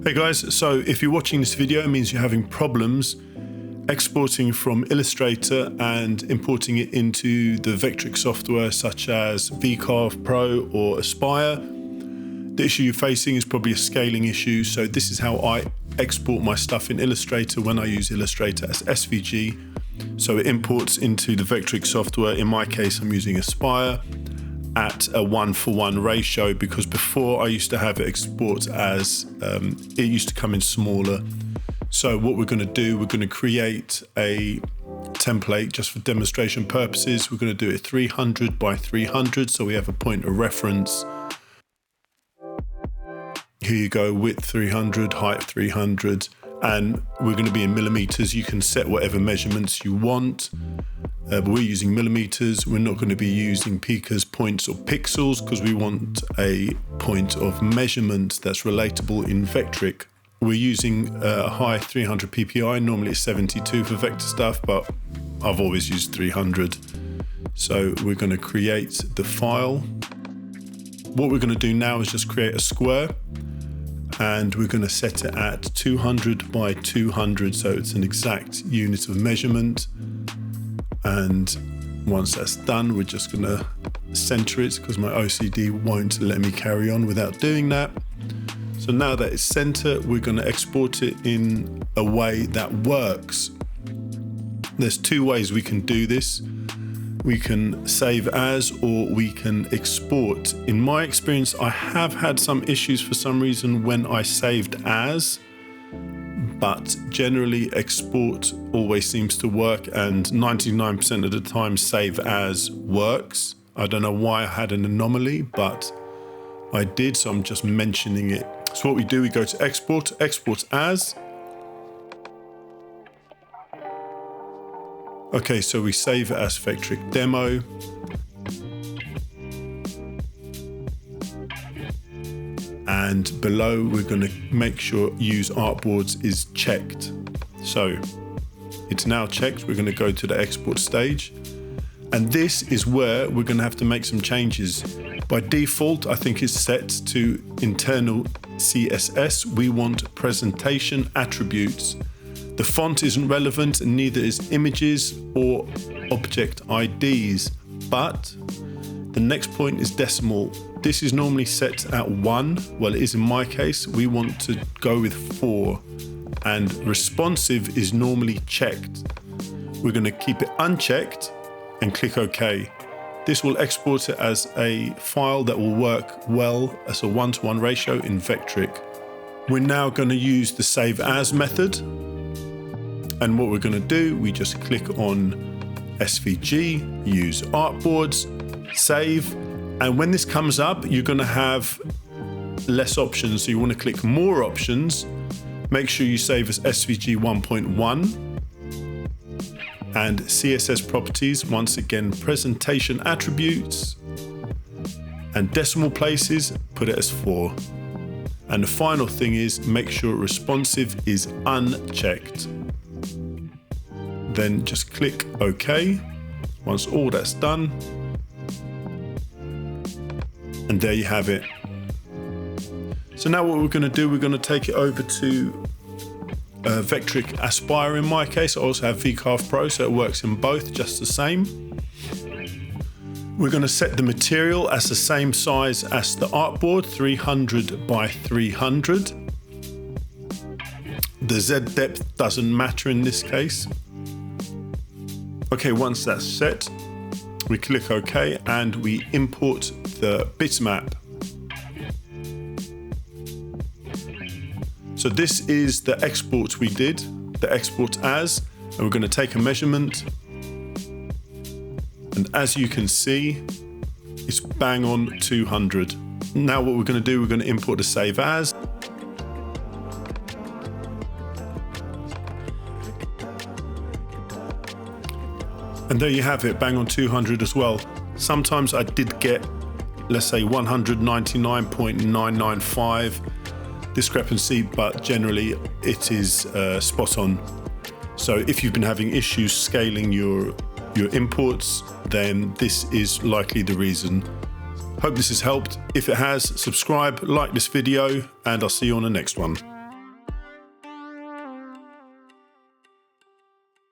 Hey guys, so if you're watching this video, it means you're having problems exporting from Illustrator and importing it into the Vectric software such as VCarve Pro or Aspire. The issue you're facing is probably a scaling issue, so this is how I export my stuff in Illustrator when I use Illustrator as SVG. So it imports into the Vectric software. In my case, I'm using Aspire at a 1:1 ratio, because before I used to have it export as, it used to come in smaller. So what we're going to do, we're going to create a template just for demonstration purposes. We're going to do it 300 by 300, so we have a point of reference. Here you go, width 300, height 300, and we're going to be in millimeters. You can set whatever measurements you want. But we're using millimeters. We're not going to be using picas, points, or pixels, because we want a point of measurement that's relatable in Vectric. We're using a high 300 ppi. Normally it's 72 for vector stuff, but I've always used 300. So we're going to create the file. What we're going to do now is just create a square, and we're going to set it at 200 by 200, so it's an exact unit of measurement. And once that's done, we're just going to center it, because my OCD won't let me carry on without doing that. So now that it's centered, we're going to export it in a way that works. There's two ways we can do this. We can save as, or we can export. In my experience, I have had some issues for some reason when I saved as, but generally export always seems to work, and 99% of the time save as works. I don't know why I had an anomaly, but I did, so I'm just mentioning it. So what we do, we go to export, export as. Okay, so we save it as Vectric demo. And below, we're going to make sure use artboards is checked. So it's now checked. We're going to go to the export stage. And this is where we're going to have to make some changes. By default, I think it's set to internal CSS. We want presentation attributes. The font isn't relevant, and neither is images or object IDs. But the next point is decimal. This is normally set at 1. Well, it is in my case. We want to go with 4. And responsive is normally checked. We're going to keep it unchecked and click OK. This will export it as a file that will work well as a 1:1 ratio in Vectric. We're now going to use the save as method. And what we're going to do, we just click on SVG, use artboards, save. And when this comes up, you're going to have less options. So you want to click more options. Make sure you save as SVG 1.1. And CSS properties, once again, presentation attributes. And decimal places, put it as 4. And the final thing is, make sure responsive is unchecked. Then just click OK. Once all that's done. And there you have it. So now what we're going to do, we're going to take it over to Vectric Aspire in my case. I also have VCarve Pro, so it works in both just the same. We're going to set the material as the same size as the artboard, 300 by 300. The Z depth doesn't matter in this case. Okay, once that's set, we click OK and we import the bitmap. So this is the export we did, the export as, and we're going to take a measurement. And as you can see, it's bang on 200. Now what we're going to do, we're going to import the save as. And there you have it, bang on 200 as well. Sometimes I did get, let's say 199.995 discrepancy, but generally it is spot on. So if you've been having issues scaling your imports, then this is likely the reason. Hope this has helped. If it has, subscribe, like this video, and I'll see you on the next one.